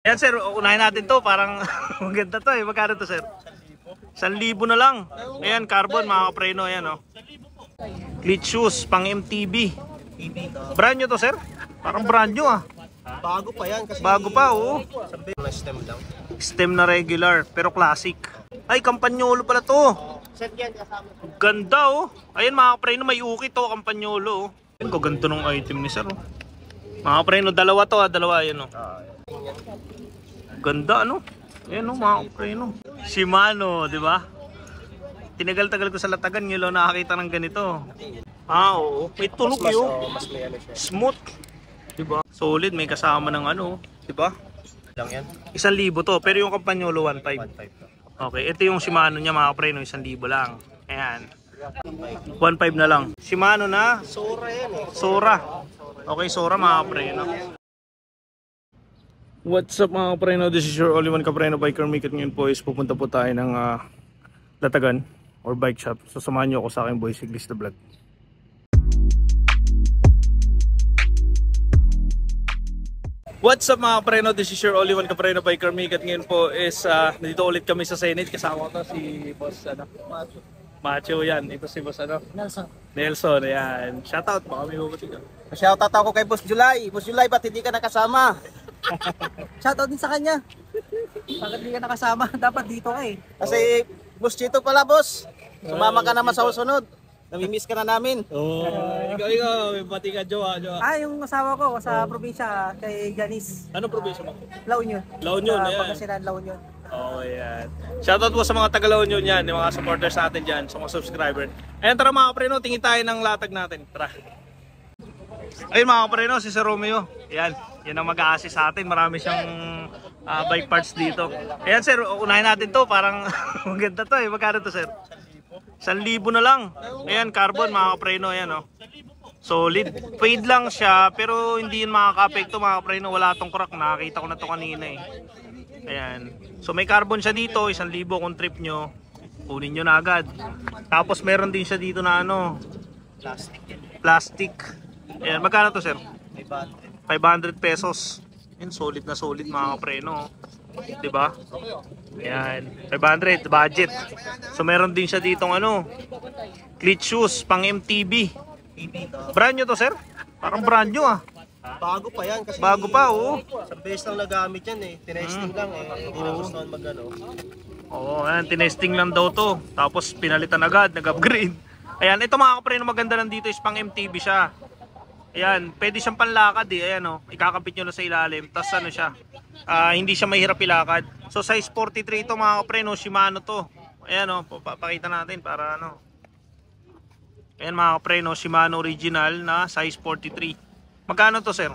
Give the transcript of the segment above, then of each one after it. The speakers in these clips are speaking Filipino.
Ayan sir, unahin natin to. Parang maganda to eh. Magkano to sir? 1,000 na lang. Ayan, carbon mga kapreno. Ayan o. Cleat shoes, pang MTB. Brand nyo to sir? Parang brand nyo ah. Bago pa yan kasi Bago pa oo. sabi na stem lang. Stem na regular, pero classic. Ay, Campagnolo pala to. Set yan kasama. Ganda oh. Ayan mga kapreno, may uki to, Campagnolo oh. Ayan ko, ganda ng item ni sir oh. Mga kapreno, dalawa to ah. Dalawa yan oh. Ganda ano? Ayan o mga kapreno. Shimano, di ba? Tinagal-tagal ko sa latagan ngayon lang nakakita ng ganito. Ah, oo. May tunog yun. Mas may ano siya. Smooth. Di ba? Solid, may kasama ng ano. Di ba? Lang yan. 1,000 to. Pero yung Campagnolo 1,500. 1.5 Okay, ito yung Shimano niya mga kapreno. 1,000 lang. Ayan. 1,500 na lang. Shimano na. Sora yan eh. Sora. Okay, Sora mga kapreno. What's up mga kapreno? This is your only one kapreno biker Mikat. Ngayon po is pupunta po tayo ng Latagan or bike shop. So samahan nyo ako sa aking boy Cyclista Vlog. What's up mga kapreno? This is your only one kapreno biker Mikat. Ngayon po is nandito ulit kami sa Senate. Kasama ko to si Boss Macho yan. Ito si Boss Nelson. Ayan. Shoutout. Baka may hubuti ka. Shoutout ako kay Boss July. Boss July, ba't hindi ka nakasama? Shoutout din sa kanya. Bakit hindi ka nakasama? Dapat dito ka eh. Kasi Boss Chito pala, boss. Sumama ka naman sa susunod. Namimiss ka na namin. Ikaw, may pati ka, Jowa. Yung asawa ko sa probinsya kay Janice. Anong probinsya mo? La Union. La Union, ayan. Pagkasinan La Union. Oh, yan. Shoutout po sa mga taga La Union yan, yung mga supporters natin dyan, sa mga subscriber. Ayan, tara mga kapreno, tingin tayo ng latag natin. Tara. Ayun mga kapreno, si Sir Romeo. Yan, yan ang mag-a-assist sa atin. Marami siyang bike parts dito. Ayan sir, unahin natin to. Parang maganda to eh. Magkano to sir? 1,000 na lang. Ayan, carbon mga kapreno. Ayan oh. Solid. Fade lang siya, pero hindi yun makaka-apekto mga kapreno. Wala tong crack. Nakakita ko na to kanina eh. Ayan. So may carbon siya dito. 1,000 kung trip nyo. Kunin nyo na agad. Tapos meron din siya dito na ano. Plastic. Ayan, magkano to sir? 500 pesos. Yan, solid na solid mga kapreno. Diba? Ayan, 500 budget. So meron din siya ditong ano, cleat shoes, pang MTB. Brand nyo to sir? Parang brand nyo ah. Bago pa yan kasi Bago pa oo. isang beses lang nagamit yan eh. Tinesting lang eh. Hindi na gusto mag ano. Oo, ayan, tinesting lang daw to. Tapos pinalitan agad, nag-upgrade. Ayan, ito mga kapreno, maganda lang dito is pang MTB siya. Ayan, pwede siyang panlakad eh. Ayan o, ikakabit nyo na sa ilalim. Tapos ano siya, hindi siya mahirap ilakad. So size 43 ito mga kapreno, Shimano to. Ayan o, papakita natin para ano. Ayan mga kapreno, Shimano original na size 43. Magkano to sir?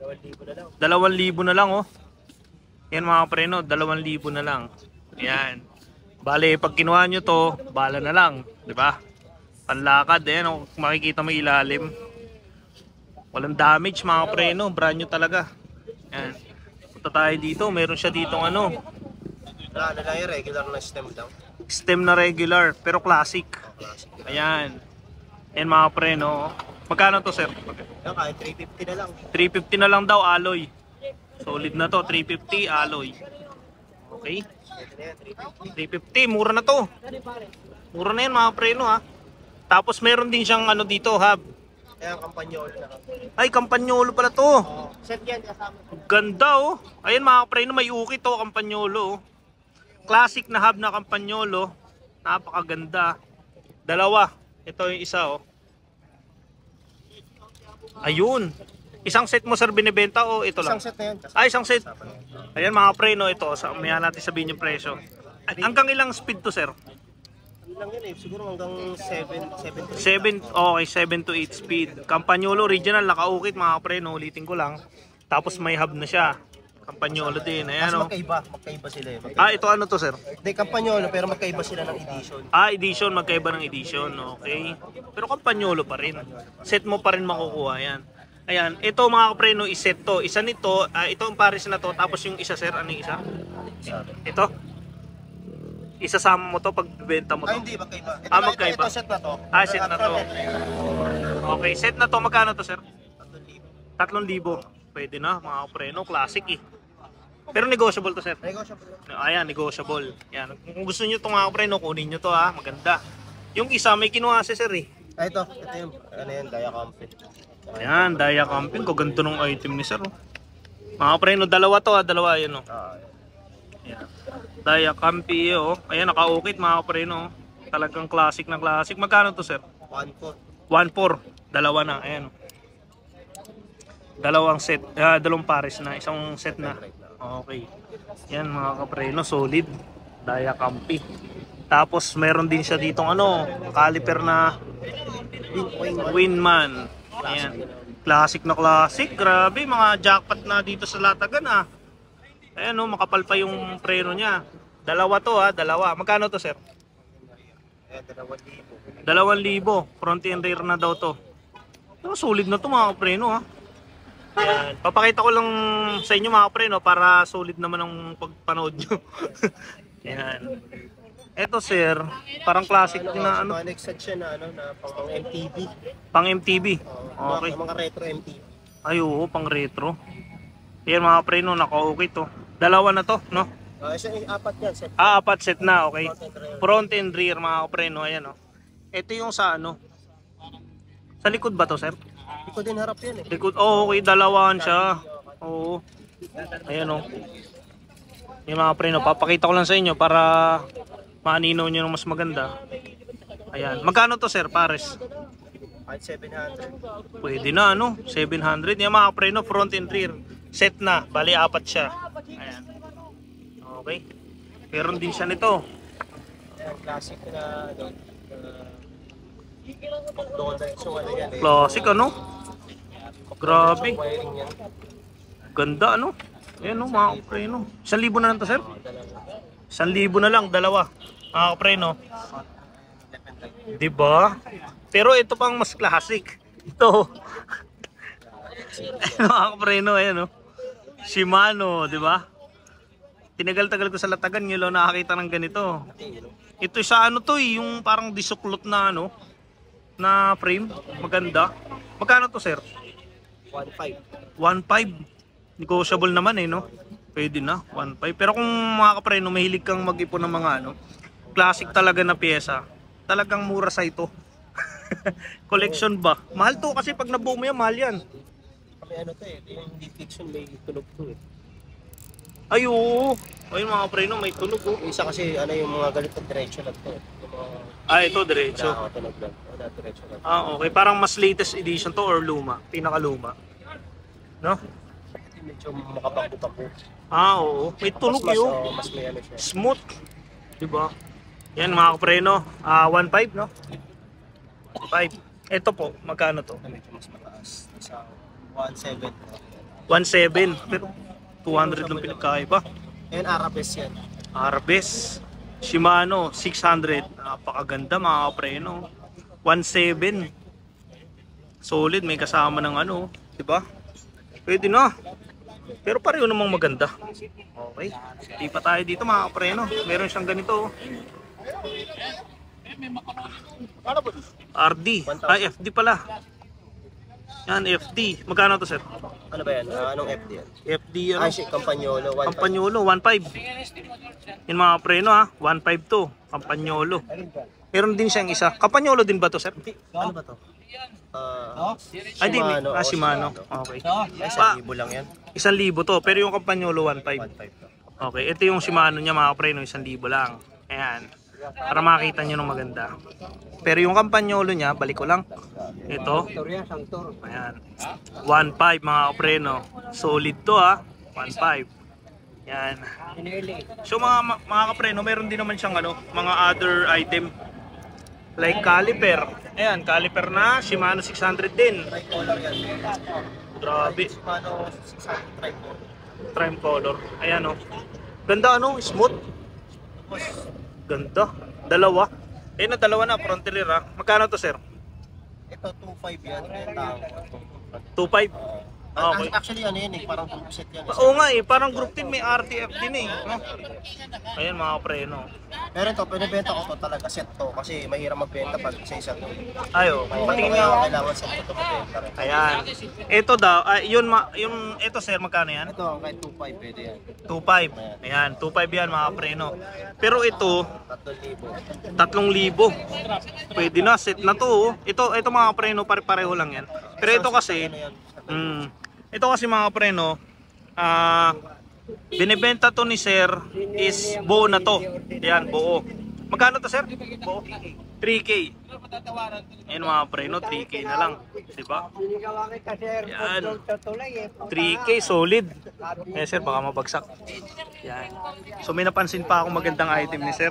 2,000 na lang oh. Ayan mga kapreno, 2,000 na lang. Ayan. Bale, pag kinuha nyo to, bala na lang. Diba? Panlakad, ayan o, makikita mo ilalim. Walang damage mga kapreno, brand new talaga. Yan. Punta tayo dito, meron siya ditong ano. Ano lang yung regular na stem lang. Stem na regular, pero classic. Ayan. Ayan mga kapreno. Magkano to sir? Yan, kahit 350 na lang. 350 na lang daw alloy. Solid na to, 350 alloy. Okay? 350, mura na to. Mura na yan mga kapreno ha. Tapos meron din siyang ano dito hub. Ayan, Campagnolo na lang. Ay, Campagnolo pala to. Set yan kasama. Ganda oh. Ayan mga kapreno, may uki to, Campagnolo. Classic na hub na Campagnolo. Napakaganda. Dalawa. Ito yung isa oh. Ayun. Isang set mo sir binibenta o ito lang? Isang set na yan. Ay, isang set. Ayan mga kapreno, ito. Umihan natin sabihin yung presyo. Hanggang ilang speed to sir? Lang yun eh, siguro hanggang 7 Okay, 7 to 8 speed. Campagnolo original, nakaukit mga kapreno, ulitin ko lang. Tapos may hub na siya. Campagnolo din, ayan o. magkaiba sila eh. Ito ano to sir? Hindi, Campagnolo, pero magkaiba sila ng edition. Edition, magkaiba ng edition, okay. Pero Campagnolo pa rin. Set mo pa rin makukuha yan. Ayan, ito mga kapreno, iset to. Isa nito, ito ang pares na to. Tapos yung isa sir, ano yung isa? Ito? Isasama mo to pag bibenta mo to? Ay, hindi, magkaiba. Magkaiba. Ito set na to. Set na to. Okay, set na to. Magkano to, sir? 3,000. Pwede na, mga kapreno. Classic eh. Pero negotiable to, sir. Negotiable. Ayan, negotiable. Yan. Kung gusto nyo itong mga kapre, no, kunin nyo to ha. Maganda. Yung isa, may kinuha si sir eh. Ito yung, ano yan, Daya Camping. Ayan, Daya Camping. Kaganda ng item ni sir. Oh. Mga kapre, no, dalawa to ha. Dalawa, yan oh. Ayan. Daya Camping, oh. Ayan, naka-ukit mga kapre, no. Talagang classic na classic. Magkano to, sir? 1.4. 1.4. Dalawa na. Ayan. Dalawang set. Dalawang pares na. Isang set na. Okay. Yan mga kapreno. Solid. Daya Campi. Tapos meron din siya ditong ano. Caliper na Winman. Ayan. Classic na classic. Grabe. Mga jackpot na dito sa Latagan ah. Ayan o. Makapal pa yung preno niya. Dalawa to ha. Dalawa. Magkano to sir? 2,000. Front and rear na daw to. Pero solid na to mga kapreno ha. Ayan. Papakita ko lang sa inyo mga kapreno para solid naman ang pagpanood nyo. Ayan. Eto sir, parang classic din na ano. Connected siya na ano na pang MTV. Pang MTV. Okay. Mga retro MTV. Ay oo, pang retro. Ayan mga kapreno, naka-okay to. Dalawa na to, no? Siya yung apat yan. Set. Apat set na, okay. Front and rear mga kapreno, ayan oh. Ito yung sa ano. Sa likod ba to sir? Hindi ko din harap yan eh. Likod, oh okay, dalawan siya. Oo. Ayan oh. Yung mga preno, papakita ko lang sa inyo para maaninaw nyo ng mas maganda. Ayan. Magkano to sir, pares? 700. Pwede na ano, 700. Yung mga preno, front and rear. Set na, bali apat siya. Ayan. Okay. Meron din siya nito. Ayan, classic na ano. So ano yan eh. Classic ano? Grabe. Wiring yan. Ganda ano? Ayan o mga preno. 1,000 na lang to sir? 1,000 na lang, dalawa. Mga preno. Diba? Pero ito pang mas classic. Ito. Mga preno, ayan o. Shimano, diba? Tinagal-tagal ko sa Latagan, yun lang nakakita ng ganito. Ito sa ano to eh, yung parang disuklot na ano, na frame. Maganda. Magkano to sir? 1.5. 1.5. Negotiable naman eh, no? Pwede na, 1.5. Pero kung mga kapreno, mahilig kang mag-ipon ng mga ano, classic talaga na pyesa, talagang mura sa ito. Collection ba? Mahal to kasi pag nabuo mo yan, mahal yan. Kami ano to eh, yung fiction may tunog to eh. Ay oo. Ayun mga kapreno, may tunog oh. Yung isa kasi ano yung mga ganito diretso lang to. Yung mga Ah, ito diretso. tunog lang. Wala diretso lang. Ah, okay. Parang mas latest edition to or luma? Pinakaluma. No? Ito medyo makapagpo-papo. Ah, oo. May tunog yun. Mas may ano siya. Smooth. Diba? Yan mga kapreno. 1.5 no? 5. Ito po, magkano to? Medyo mas mataas. Sa 1.7. 1.7. Pero 200 lang pinagkaiba. And Arabes yan. Arbes. Shimano, 600. Napakaganda mga kapreno. 1.7. Solid, may kasama ng ano. Diba? Pwede na. Pero pareho namang maganda. Okay. Di pa tayo dito mga kapreno. Meron siyang ganito. RD. Ay, FD pala. Yan, FD. Magkano to sir? Ano ba yan? Anong FD yan? FD ano? Ay, si Campagnolo. 1.5. Campagnolo, 1.5. Yan mga preno ha. 1.5 to. Campagnolo. Meron din siyang isa. Campagnolo din ba to sir? Ano ba to? Ay di, Shimano. Shimano. Okay. Ay, 1,000 lang yan. 1,000 to. Pero yung Campagnolo, 1.5. 1.5 to. Okay. Ito yung Shimano niya mga preno. 1,000 lang. Ayan. Para makita nyo ng maganda. Pero yung Campagnolo niya, balik ko lang. Ito. Ayan. 1.5 mga kapreno. Solid to ha. 1.5. Yan. So mga kapreno, meron din naman siyang ano, mga other item. Like caliper. Ayan, caliper na. Shimano 600 din. Tricolor yan. Grabe. Shimano 600 tricolor. Trim color. Ayan o. Ganda ano, smooth. Ganda. Dalawa. Ayun na, dalawa na. Front rear ha. Magkano to sir? Ito 2.5 yan. Ito 2.5. Okay. Actually, ano yan eh, parang group set yan. Oo nga eh, parang group din, may RTF din eh. No? Ayan mga kapreno. Pero ito, pinibenta ko to talaga, set to. Kasi mahirap magbenta pag sa isa to. Ayo, patingin Kaya nyo. kailangan set to magbenta rin. Ayan. Ito daw, ito sir, magkano yan? Ito, kahit 2.5 pwede yan. 2.5. Ayan, 2.5 yan mga kapreno. Pero ito, 3,000. 3,000. Pwede na, set na to. Oh. Ito mga kapreno, pare-pareho lang yan. Pero ito kasi, ito kasi mga kapreno, binibenta to ni sir is buo na to. Ayan, buo. Magkano to sir? Buo? 3K. Ayan mga kapreno, 3K na lang. Diba? Ayan. 3K, solid. Eh sir, baka mabagsak. Ayan. So may napansin pa akong magandang item ni sir.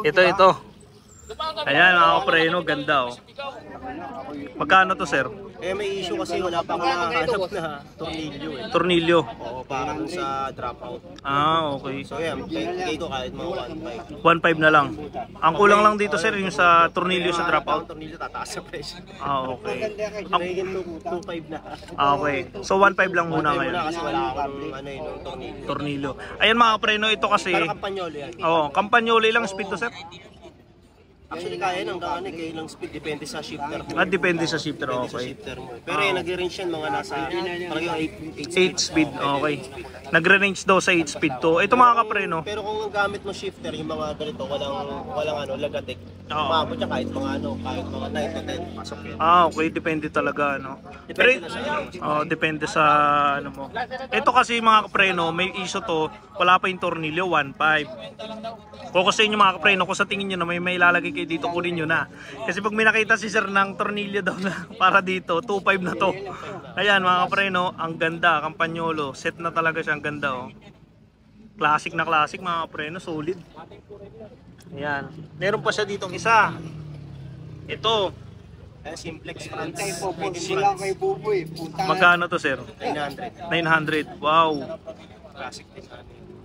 Ito. Ayan mga kapreno, ganda oh. Magkano to sir? Eh may issue kasi wala pa ako nakahanap na tornilyo eh. Tornilyo. Oo, parang sa dropout. Okay. So yan, kay ko kahit mga 1.5. 1.5 na lang. Ang kulang lang dito sir yung sa tornilyo sa dropout. Ang tornilyo tataas sa presyo. Okay. Hingin 2.5 na. Okay. So 1.5 lang muna ngayon. Kasi wala akong ano yun, tornilyo. Tornilyo. Ayan mga kapreno, ito kasi Pero kampanyolo yan. Kampanyolo ilang speed to sir? Actually kaya ng daan kay ilang speed depende sa shifter mo. Depende sa shifter, Depende sa okay. shifter mo. Pero yung nag-range yan mga nasa parang yung 8 8 speed, okay. Nagre-range daw sa 8 speed to. Ito mga kapreno. Pero kung ang gamit mo shifter yung mga ganito walang ano lagatik. Oo. Maabot siya kahit mga 9 to 10 pasok yan. Okay, depende talaga no. Depende na sa Depende sa ano mo. Ito kasi mga kapreno, may issue to, wala pa yung tornilyo 1.5. Kung sa inyo mga kapreno, kung sa tingin nyo na may lalagay kayo dito, kunin nyo na. Kasi pag may nakita si sir ng tornilyo daw na para dito, 2.5 na to. Ayan mga kapreno, ang ganda, kampanyolo. Set na talaga siya, ang ganda oh. Classic na classic mga kapreno, solid. Ayan. Meron pa siya ditong isa. Ito. Simplex France. Magkano to sir? 900. 900. Wow. Classic din.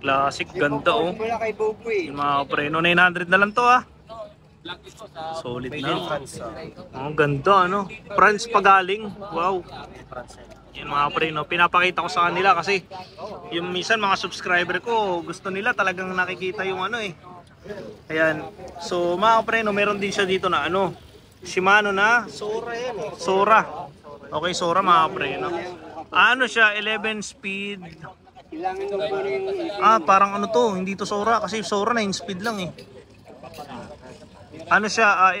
Classic, ganda oh. Yung mga kapreno, 900 na lang to ah. Solid May na. France. Oh, ganda ano. France pagaling. Wow. France. Yan mga kapreno, pinapakita ko sa kanila kasi yung minsan mga subscriber ko, gusto nila talagang nakikita yung ano eh. Ayan. So mga kapreno, meron din siya dito na ano, Shimano na Sora yan eh. Sora. Okay, Sora mga kapreno. Ano siya, 11 speed. Parang ano to, hindi to Sora kasi Sora 9 speed lang eh. Ano siya,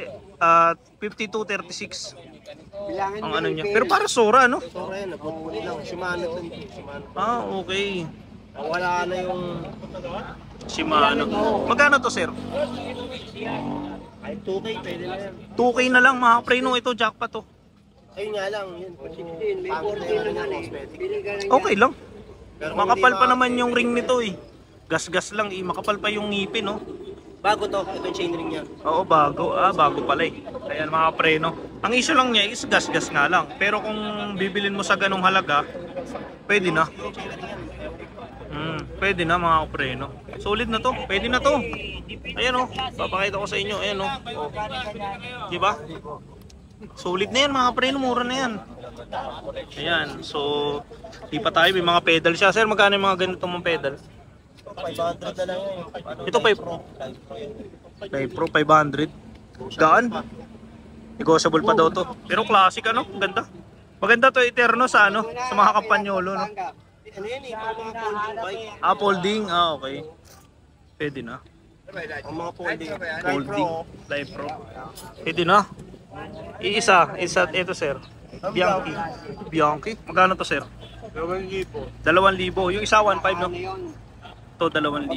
5236. Ang ano niya. Pero para Sora no? Sora yan, napupuli lang. Shimano to. Shimano. Okay. Wala na yung Shimano. Magkano to sir? ay 2K pwede na yan. 2K na lang mga kapreno, ito jackpot to. Ayun nga lang, yun. May 14 naman eh. Okay lang. Pero Makapal pa naman yung ring nito eh. Gas-gas lang eh. Makapal pa yung ngipin no. Bago to, ito yung chain ring niya. Oo, bago. Bago pala eh. Ayan mga preno. Ang issue lang niya is gas-gas nga lang. Pero kung bibilin mo sa ganong halaga, pwede na. Pwede na mga preno. Solid na to. Pwede na to. Ayan o. Papakita ko sa inyo. Ayan o. Diba? Solid na yan mga preno. Mura na yan. Ayan. So, di pa tayo. May mga pedal siya. Sir, magkano yung mga ganito mong pedal? 500 na lang yun. Ito 5 Pro 500. Gaan? Negotiable pa daw to. Pero classic ano, ganda. Maganda to Eterno sa ano, sa mga kampanyolo no. Ano yan eh, parang mga folding bike. Folding. Okay. Pwede na. Ang mga folding. Folding. Live Pro. Pwede na. Isa ito sir. Bianchi. Bianchi. Magkano to sir? 2,000. 2,000. Yung isa 1.5 no. Ito 2,000.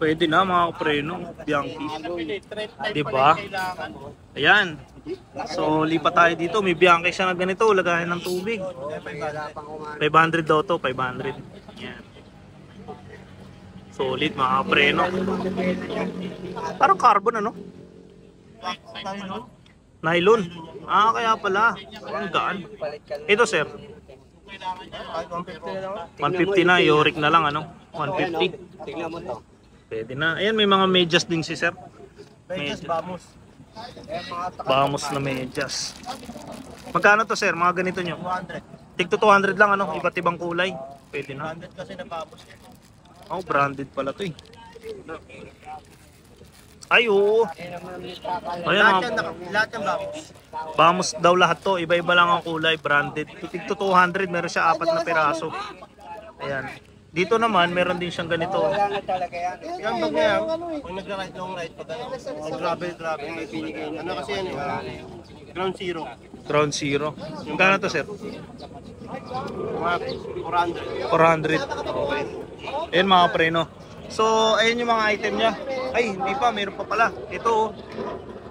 Pwede na mga preno, Bianchi. Diba? Ayan. So lipat tayo dito. May Bianchi siya na ganito. Lagayan ng tubig. 500 daw to. 500. Ayan. Solid mga preno. Parang carbon ano? Nylon. Kaya pala. Ang gaan. Ito sir. 150 na, Yorick na lang ano? 150. Tingnan mo to. Pwede na. Ayan, may mga medyas din si sir. Medyas, Vamos. Vamos na medyas. Magkano to sir? Mga ganito nyo? 200. Tig to 200 lang ano? Iba't ibang kulay. Pwede na. 200 kasi napapos. Oh, branded pala to eh. Ay, oo. Ayan, Lahat yan bakit? Vamos daw lahat to. Iba-iba lang ang kulay. Branded. Tig to 200. Meron siya 4 na piraso. Ayan. Dito naman, meron din siyang ganito. Yan bag na yan. Pag nagra-ride long ride, pag gravel, may binigay. Ano kasi yan ground zero. Ground Zero. Magkano to sir? Mga 400. 400. Okay. Ayan mga preno. So, ayan yung mga item niya. Ay, hindi pa. Meron pa pala. Ito oh.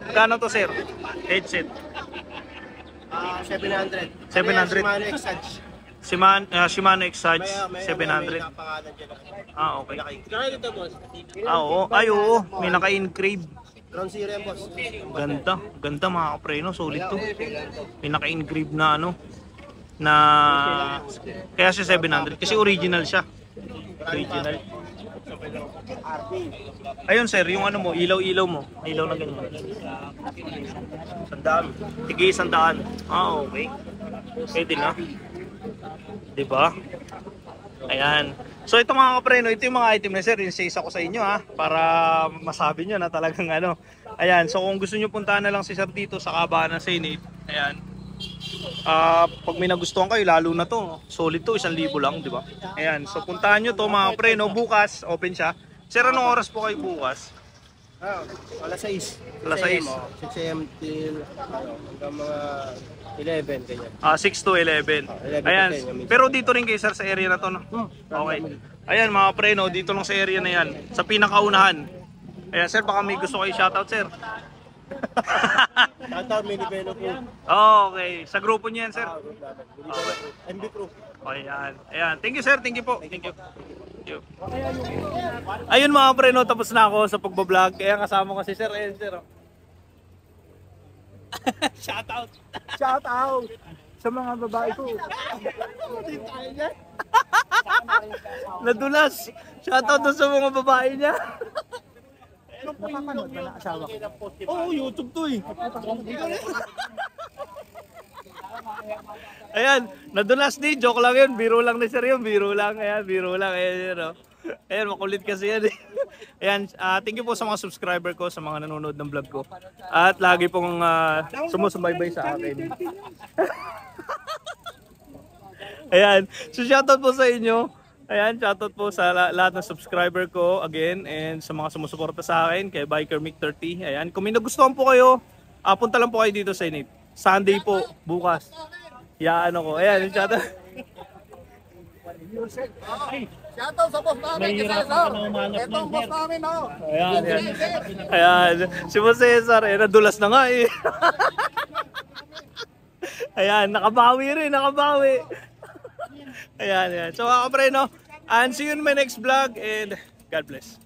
Magkano to sir? Headset. 700. 700. Shimano X-Edge. Shimano X-Edge 700. Ah, okay. Kaya dito boss. Oo. Ay, oo. May naka-engrave. Ground zero yan boss. Ganda. Ganda mga kapreno. Solid to. May naka-engrave na ano. Na... Kaya siya 700. Kasi original siya. Original. Ayun sir, yung ano mo, ilaw-ilaw mo. Ilaw na ganyan. 100. Tigi 100. Ah, okay. Pwede na. Diba? Ayan. So ito mga kapreno, ito yung mga item na sir, isa ko sa inyo ha, para masabi nyo na talagang ano. Ayan, so kung gusto nyo puntahan na lang si sir dito sa Kabahanan Senate, ayan. Pag may nagustuhan kayo, lalo na to, solid to, 1,000 lang, di ba? Ayan, so puntahan nyo to mga kapreno, bukas, open siya. Sir, anong oras po kayo bukas? Alas 6. Alas 6. 6 a.m. till hanggang mga 11 ganyan. 6 to 11. 11 Ayan. to 10, Pero dito rin kayo sir sa area na to, no? Okay. Ayan mga preno, dito lang sa area na yan. Sa pinakaunahan. Ayan sir, baka may gusto kayo shoutout sir. Shoutout may develop po. Okay. Sa grupo niyo yan sir. MB Pro. Ayan. Ayan. Thank you sir, thank you po. Thank you. Thank you. Ayun mga preno, tapos na ako sa pagbablog. Kaya kasama ko si sir. Ayan sir. Shoutout. Shout out sa mga babae ko. Nadulas. Shoutout doon sa mga babae niya. Napapanood ba na asawa ko? Oo, YouTube to eh. Ayan, nadulas din. Joke lang yun. Biro lang ni sir yun. Biro lang. Ayan, biro lang. Ayan, yun, oh. Ayan, makulit kasi yan eh. Ayan, thank you po sa mga subscriber ko, sa mga nanonood ng vlog ko. At lagi pong sumusubaybay sa akin. Ayan, so shoutout po sa inyo. Ayan, shoutout po sa lahat ng subscriber ko again and sa mga sumusuporta sa akin kay Biker Mick 30. Ayan, kung may nagustuhan po kayo, punta lang po kayo dito sa Init. Sunday po, bukas. Ano ko. Ayan, shoutout. Shoutout sa boss namin, kasi itong boss namin, oh. Ayan, ayan. Ayan, si Boss Cesar, nadulas na nga eh. Ayan, nakabawi rin, nakabawi. Ayan, ayan. So, mga kapreno, and see you in my next vlog and God bless.